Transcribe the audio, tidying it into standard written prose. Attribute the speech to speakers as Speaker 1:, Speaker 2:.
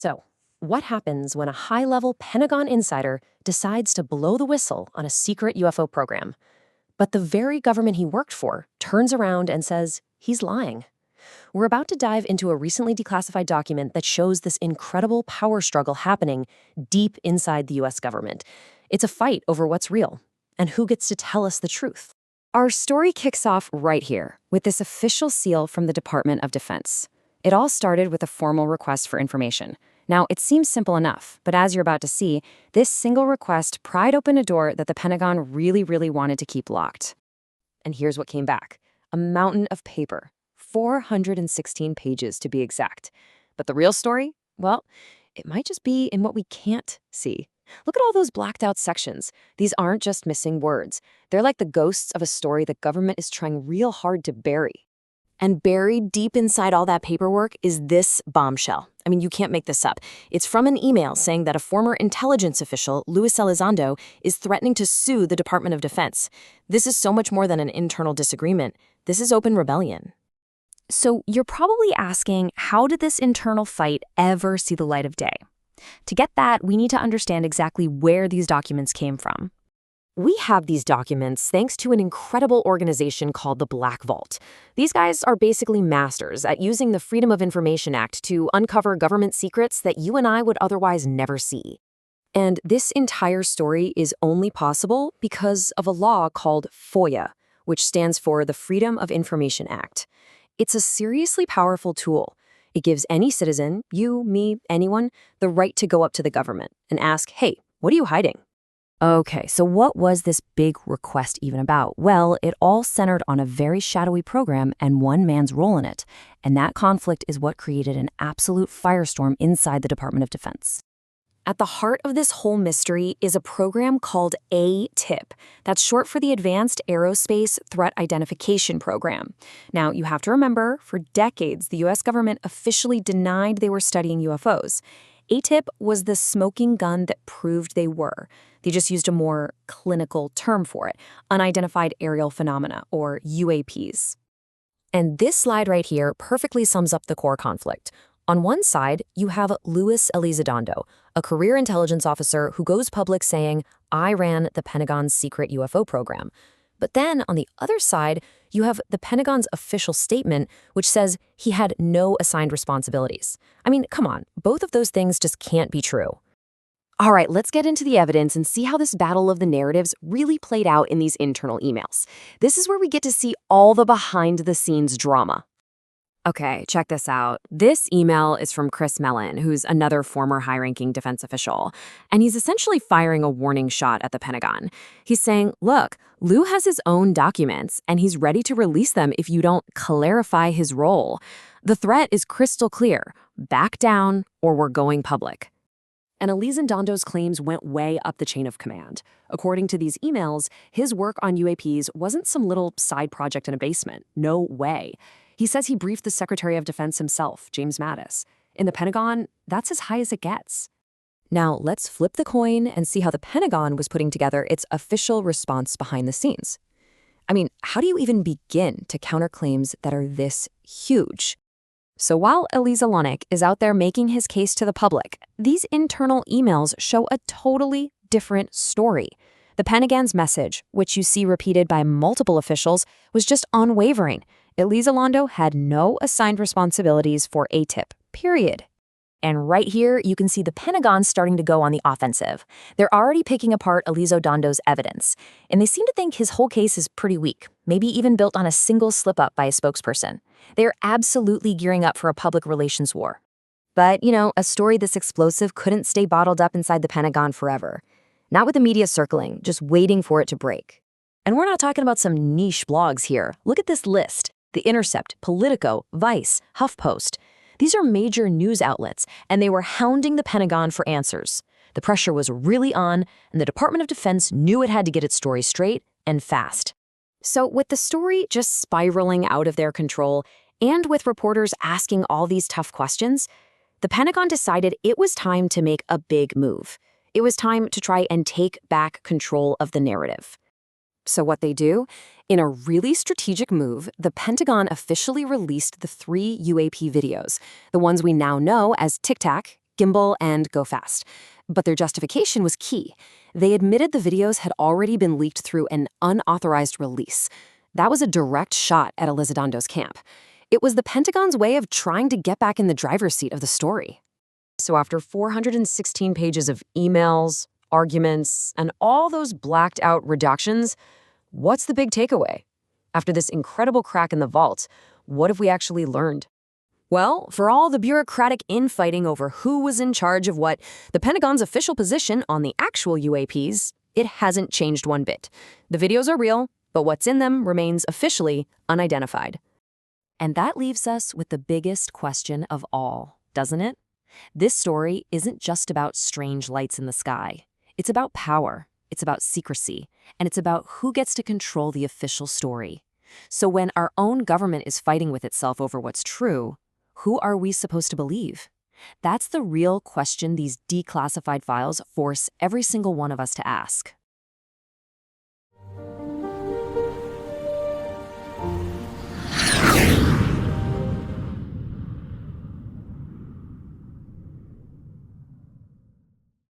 Speaker 1: So, what happens when a high-level Pentagon insider decides to blow the whistle on a secret UFO program? But the very government he worked for turns around and says he's lying. We're about to dive into a recently declassified document that shows this incredible power struggle happening deep inside the US government. It's a fight over what's real and who gets to tell us the truth. Our story kicks off right here with this official seal from the Department of Defense. It all started with a formal request for information. Now, it seems simple enough, but as you're about to see, this single request pried open a door that the Pentagon really wanted to keep locked. And here's what came back. A mountain of paper. 416 pages to be exact. But the real story? Well, it might just be in what we can't see. Look at all those blacked out sections. These aren't just missing words. They're like the ghosts of a story the government is trying real hard to bury. And buried deep inside all that paperwork is this bombshell. I mean, you can't make this up. It's from an email saying that a former intelligence official, Luis Elizondo, is threatening to sue the Department of Defense. This is so much more than an internal disagreement. This is open rebellion. So you're probably asking, how did this internal fight ever see the light of day? To get that, we need to understand exactly where these documents came from. We have these documents thanks to an incredible organization called the Black Vault. These guys are basically masters at using the Freedom of Information Act to uncover government secrets that you and I would otherwise never see. And this entire story is only possible because of a law called FOIA, which stands for the Freedom of Information Act. It's a seriously powerful tool. It gives any citizen, you, me, anyone, the right to go up to the government and ask, hey, what are you hiding? Okay, so what was this big request even about? Well, it all centered on a very shadowy program and one man's role in it. And that conflict is what created an absolute firestorm inside the Department of Defense. At the heart of this whole mystery is a program called AATIP. That's short for the Advanced Aerospace Threat Identification Program. Now, you have to remember, for decades, the U.S. government officially denied they were studying UFOs. AATIP was the smoking gun that proved they were. They just used a more clinical term for it, unidentified aerial phenomena, or UAPs. And this slide right here perfectly sums up the core conflict. On one side, you have Luis Elizondo, a career intelligence officer who goes public saying, I ran the Pentagon's secret UFO program. But then, on the other side, you have the Pentagon's official statement, which says he had no assigned responsibilities. I mean, come on, both of those things just can't be true. All right, let's get into the evidence and see how this battle of the narratives really played out in these internal emails. This is where we get to see all the behind-the-scenes drama. Okay, check this out. This email is from Chris Mellon, who's another former high-ranking defense official, and he's essentially firing a warning shot at the Pentagon. He's saying, look, Lou has his own documents, and he's ready to release them if you don't clarify his role. The threat is crystal clear. Back down, or we're going public. And Elizondo's claims went way up the chain of command. According to these emails, his work on UAPs wasn't some little side project in a basement. No way. He says he briefed the Secretary of Defense himself, James Mattis. In the Pentagon, that's as high as it gets. Now, let's flip the coin and see how the Pentagon was putting together its official response behind the scenes. I mean, how do you even begin to counter claims that are this huge? So while Elizondo is out there making his case to the public, these internal emails show a totally different story. The Pentagon's message, which you see repeated by multiple officials, was just unwavering. Elizondo had no assigned responsibilities for AATIP, period. And right here, you can see the Pentagon starting to go on the offensive. They're already picking apart Elizondo's evidence, and they seem to think his whole case is pretty weak, maybe even built on a single slip-up by a spokesperson. They're absolutely gearing up for a public relations war. But, a story this explosive couldn't stay bottled up inside the Pentagon forever. Not with the media circling, just waiting for it to break. And we're not talking about some niche blogs here. Look at this list. The Intercept, Politico, Vice, HuffPost. These are major news outlets, and they were hounding the Pentagon for answers. The pressure was really on, and the Department of Defense knew it had to get its story straight and fast. So with the story just spiraling out of their control, and with reporters asking all these tough questions, the Pentagon decided it was time to make a big move. It was time to try and take back control of the narrative. So what they do? In a really strategic move, the Pentagon officially released the 3 UAP videos, the ones we now know as Tic Tac, gimbal and go fast. But their justification was key. They admitted the videos had already been leaked through an unauthorized release. That was a direct shot at Elizadondo's camp. It was the Pentagon's way of trying to get back in the driver's seat of the story. So after 416 pages of emails, arguments, and all those blacked-out redactions, what's the big takeaway? After this incredible crack in the vault, what have we actually learned? Well, for all the bureaucratic infighting over who was in charge of what, the Pentagon's official position on the actual UAPs, it hasn't changed one bit. The videos are real, but what's in them remains officially unidentified. And that leaves us with the biggest question of all, doesn't it? This story isn't just about strange lights in the sky. It's about power, it's about secrecy, and it's about who gets to control the official story. So when our own government is fighting with itself over what's true, who are we supposed to believe? That's the real question these declassified files force every single one of us to ask.